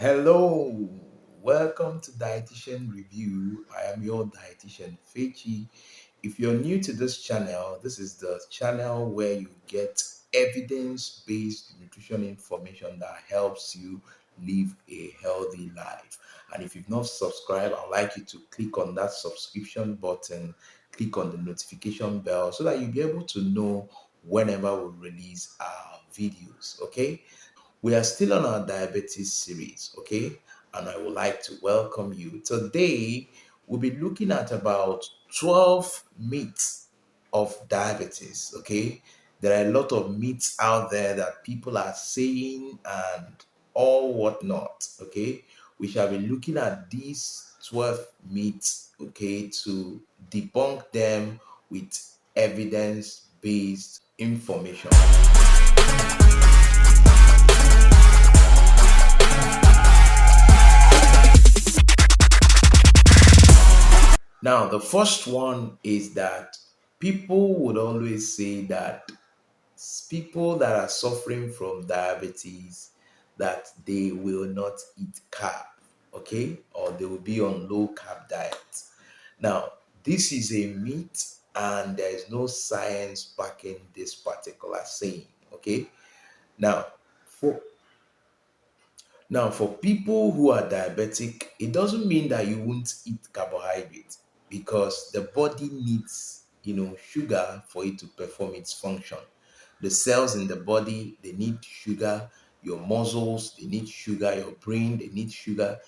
Hello, welcome to Dietitian Review. I am your dietitian, Fechi. If you're new to this channel, this is the channel where you get evidence based nutrition information that helps you live a healthy life. And if you've not subscribed, I'd like you to click on that subscription button, click on the notification bell so that you'll be able to know whenever we release our videos. Okay. We are still on our diabetes series, okay? And I would like to welcome you. Today, we'll be looking at about 12 myths of diabetes, okay? There are a lot of myths out there that people are saying and all whatnot, okay? We shall be looking at these 12 myths, okay, to debunk them with evidence based information. Now, the first one is that people would always say that people that are suffering from diabetes that they will not eat carb, okay, or they will be on low carb diet. Now, this is a myth, and there is no science backing this particular saying, okay. Now, for for people who are diabetic, it doesn't mean that you won't eat carbohydrates because the body needs, sugar for it to perform its function. The cells in the body, they need sugar. Your muscles, they need sugar. Your brain, they need sugar.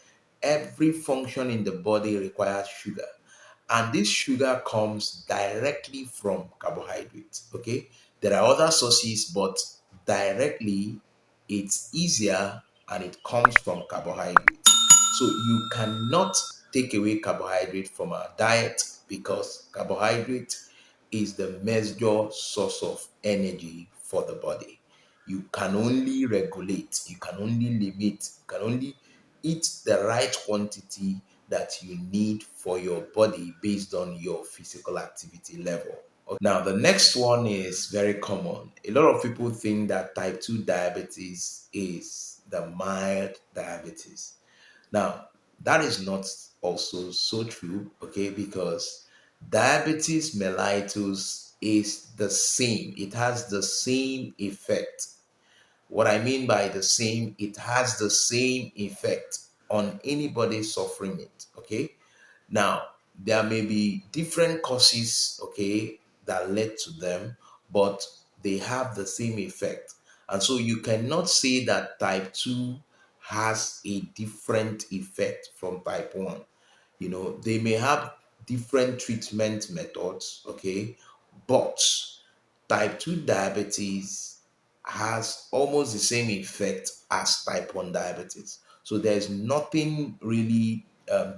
Every function in the body requires sugar. And this sugar comes directly from carbohydrates. Okay. There are other sources, but directly it's easier and it comes from carbohydrates. So you cannot take away carbohydrate from our diet because carbohydrate is the major source of energy for the body. You can only regulate, you can only limit, you can only eat the right quantity that you need for your body based on your physical activity level. Now, the next one is very common. A lot of people think that type 2 diabetes is the mild diabetes. Now, that is not also so true, okay, because diabetes mellitus is the same, it has the same effect. What I mean by the same, it has the same effect on anybody suffering it, okay? Now, there may be different causes, okay, that led to them, but they have the same effect. And so you cannot say that type 2 has a different effect from type 1. They may have different treatment methods, okay, but type 2 diabetes has almost the same effect as type 1 diabetes. So there's nothing really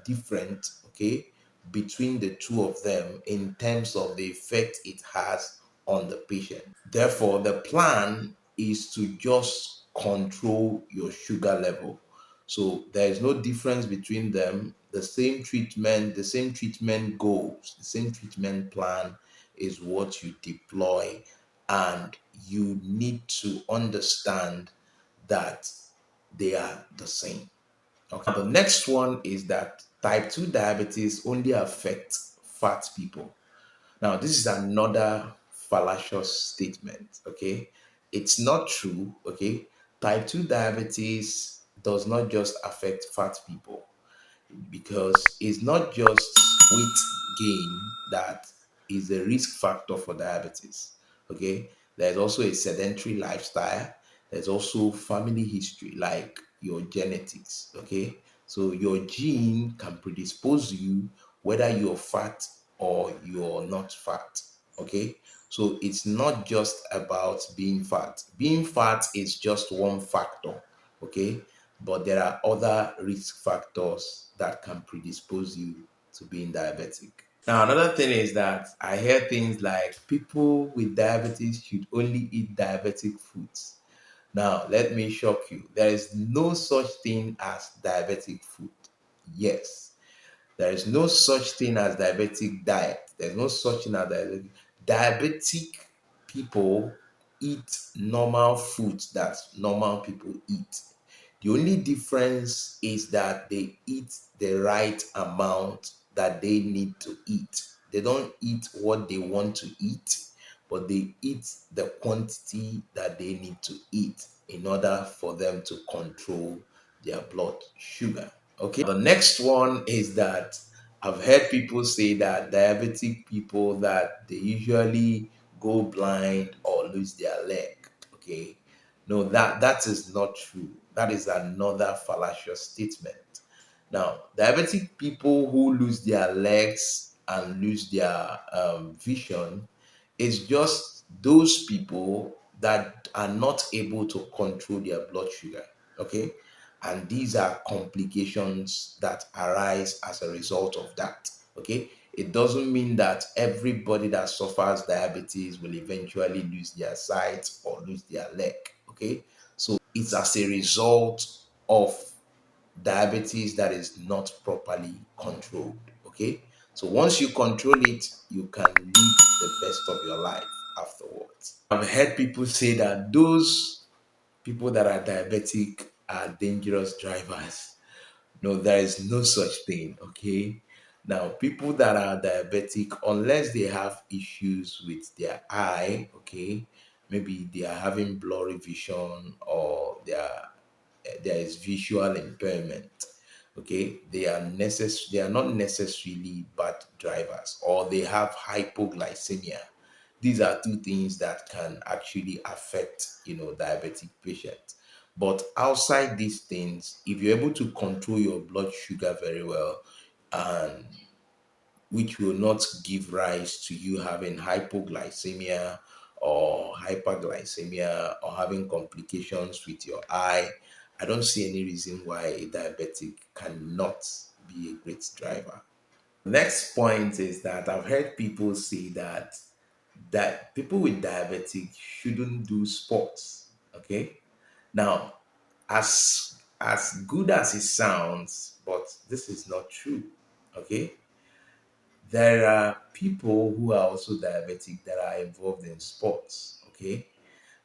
different, okay, between the two of them in terms of the effect it has on the patient. Therefore, the plan is to just control your sugar level. So there is no difference between them. The same treatment goals, the same treatment plan is what you deploy, and you need to understand that they are the same. Okay. The next one is that type 2 diabetes only affects fat people. Now, this is another fallacious statement, okay? It's not true, okay? Type 2 diabetes does not just affect fat people because it's not just weight gain that is a risk factor for diabetes. Okay, there's also a sedentary lifestyle, there's also family history like your genetics. Okay, so your gene can predispose you whether you're fat or you're not fat. Okay, so it's not just about being fat is just one factor. Okay, but there are other risk factors that can predispose you to being diabetic. Now, another thing is that I hear things like people with diabetes should only eat diabetic foods. Now, let me shock you. There is no such thing as diabetic food. Yes, there is no such thing as diabetic diet. There's no such thing as diabetic people eat normal foods that normal people eat. The only difference is that they eat the right amount that they need to eat. They don't eat what they want to eat, but they eat the quantity that they need to eat in order for them to control their blood sugar. Okay. The next one is that I've heard people say that diabetic people that they usually go blind or lose their leg. Okay. No, that is not true. That is another fallacious statement. Now, diabetic people who lose their legs and lose their vision is just those people that are not able to control their blood sugar. Okay. And these are complications that arise as a result of that. Okay. It doesn't mean that everybody that suffers diabetes will eventually lose their sight or lose their leg. Okay. So it's as a result of diabetes that is not properly controlled. Okay. So once you control it, you can live the best of your life afterwards. I've heard people say that those people that are diabetic are dangerous drivers. No, there is no such thing. Okay. Now, people that are diabetic, unless they have issues with their eye, okay, maybe they are having blurry vision or there is visual impairment, okay, they are not necessarily bad drivers, or they have hypoglycemia. These are two things that can actually affect, diabetic patients. But outside these things, if you're able to control your blood sugar very well, and which will not give rise to you having hypoglycemia or hyperglycemia or having complications with your eye, I don't see any reason why a diabetic cannot be a great driver. Next point is that I've heard people say that people with diabetic shouldn't do sports. Okay. Now, as good as it sounds, but this is not true. Okay. There are people who are also diabetic that are involved in sports. Okay.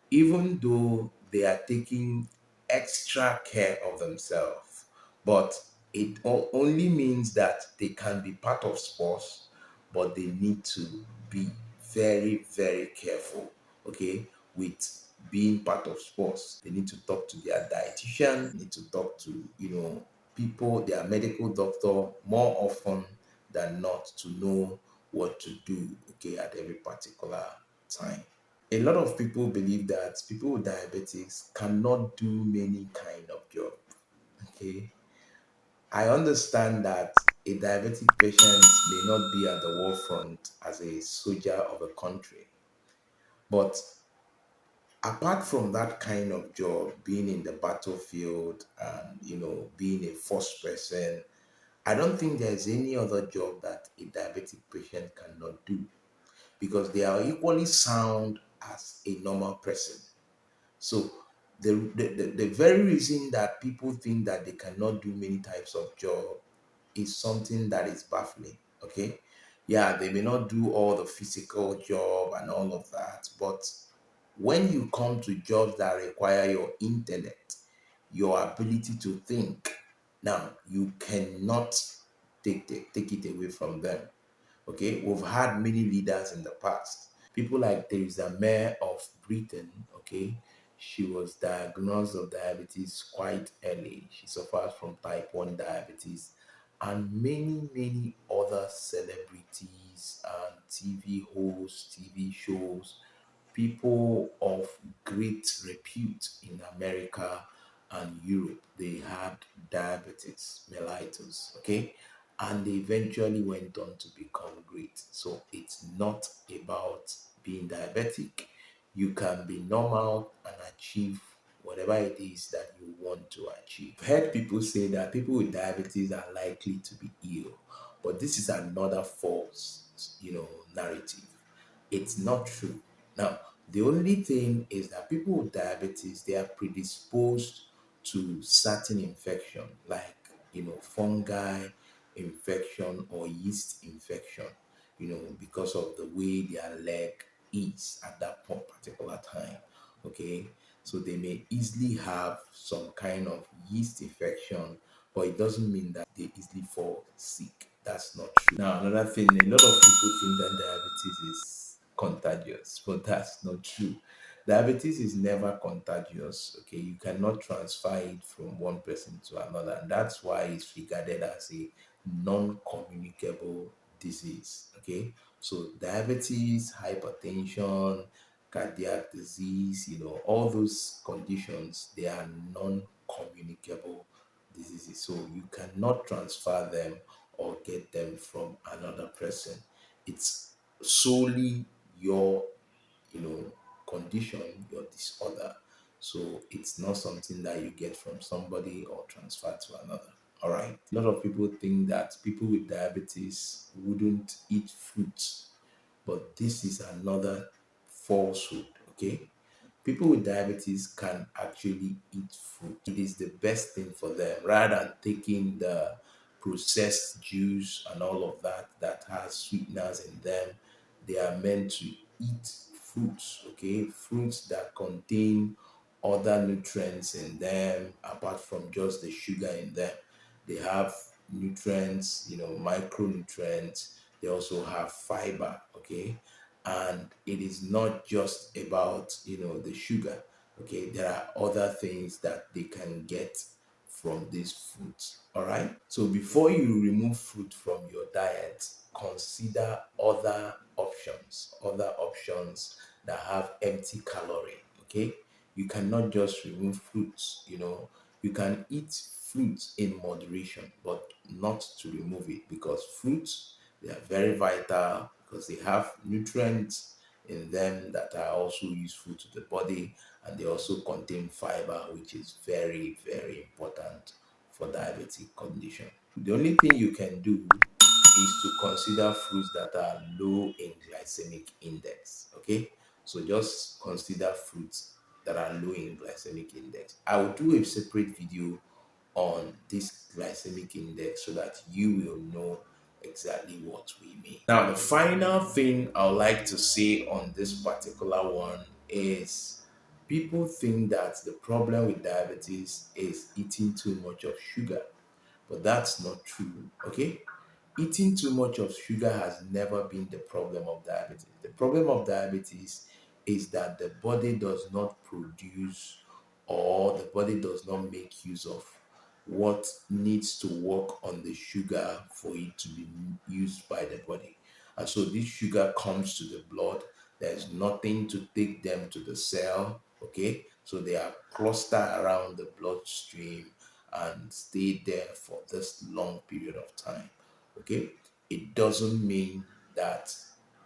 Even though they are taking extra care of themselves, but it only means that they can be part of sports, but they need to be very, very careful, okay, with being part of sports. They need to talk to their dietitian, need to talk to, people, their medical doctor more often than not to know what to do, okay, at every particular time. A lot of people believe that people with diabetes cannot do many kind of job. Okay, I understand that a diabetic patient may not be at the war front as a soldier of a country, but apart from that kind of job, being in the battlefield and being a first person, I don't think there's any other job that a diabetic patient cannot do, because they are equally sound as a normal person. So the very reason that people think that they cannot do many types of job is something that is baffling. Okay. Yeah, they may not do all the physical job and all of that, but when you come to jobs that require your intellect, your ability to think, now you cannot take it away from them. Okay, we've had many leaders in the past. People like Theresa May of Britain. Okay, she was diagnosed of diabetes quite early. She suffers from type 1 diabetes, and many other celebrities and TV hosts, TV shows, people of great repute in America and Europe, they had diabetes mellitus, okay? And they eventually went on to become great. So it's not about being diabetic. You can be normal and achieve whatever it is that you want to achieve. I've heard people say that people with diabetes are likely to be ill, but this is another false, narrative. It's not true. Now, the only thing is that people with diabetes, they are predisposed to certain infection, like fungi infection or yeast infection, because of the way their leg is at that particular time. Okay. So they may easily have some kind of yeast infection, but it doesn't mean that they easily fall sick. That's not true. Now, another thing, a lot of people think that diabetes is contagious, but that's not true. Diabetes is never contagious. Okay, you cannot transfer it from one person to another, and that's why it's regarded as a non-communicable disease. Okay, so diabetes, hypertension, cardiac disease, all those conditions, they are non-communicable diseases. So you cannot transfer them or get them from another person. It's solely your, you know, condition, your disorder. So it's not something that you get from somebody or transfer to another. All right. A lot of people think that people with diabetes wouldn't eat fruits, but this is another falsehood. Okay, people with diabetes can actually eat fruit. It is the best thing for them rather than taking the processed juice and all of that that has sweeteners in them. They are meant to eat fruits, okay? Fruits that contain other nutrients in them apart from just the sugar in them. They have nutrients, micronutrients. They also have fiber, okay? And it is not just about, the sugar, okay? There are other things that they can get from these fruits. All right. So before you remove fruit from your diet, consider other options that have empty calorie. Okay. You cannot just remove fruits, you can eat fruits in moderation, but not to remove it, because fruits, they are very vital because they have nutrients in them that are also useful to the body, and they also contain fiber, which is very, very important for diabetic condition. The only thing you can do is to consider fruits that are low in glycemic index. Okay, so just consider fruits that are low in glycemic index. I will do a separate video on this glycemic index so that you will know exactly what we mean. Now, the final thing I would like to say on this particular one is people think that the problem with diabetes is eating too much of sugar, but that's not true. Okay, eating too much of sugar has never been the problem of diabetes. The problem of diabetes is that the body does not produce, or the body does not make use of what needs to work on the sugar for it to be used by the body. And so this sugar comes to the blood. There's nothing to take them to the cell. Okay, so they are clustered around the bloodstream and stay there for this long period of time. Okay, it doesn't mean that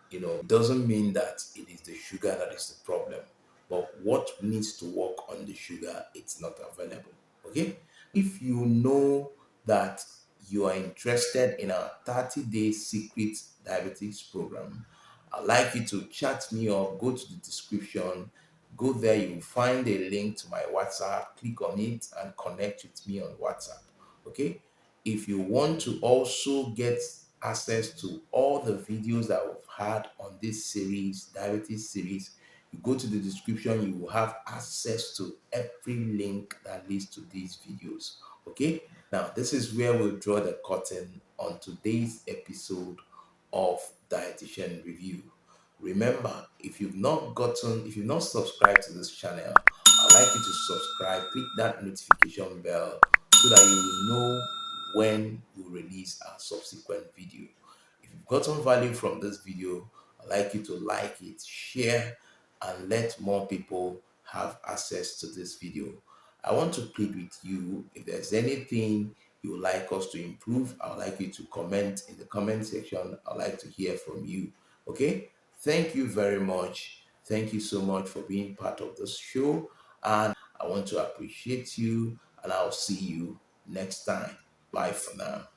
it is the sugar that is the problem, but what needs to work on the sugar, it's not available. Okay, if you know that you are interested in our 30-day secret diabetes program, I'd like you to chat me up. Go to the description, go there, you'll find a link to my WhatsApp. Click on it and connect with me on WhatsApp. Okay, if you want to also get access to all the videos that we've had on this series, diabetes series, you go to the description, you will have access to every link that leads to these videos. Okay, now this is where we'll draw the curtain on today's episode of Dietitian Review. Remember, if you've not subscribed to this channel, I'd like you to subscribe, click that notification bell so that you will know when we release our subsequent video. If you've gotten value from this video, I'd like you to like it, share, and let more people have access to this video. I want to plead with you, if there's anything you would like us to improve, I would like you to comment in the comment section. I'd like to hear from you. Okay? Thank you very much. Thank you so much for being part of this show. And I want to appreciate you, and I'll see you next time. Bye for now.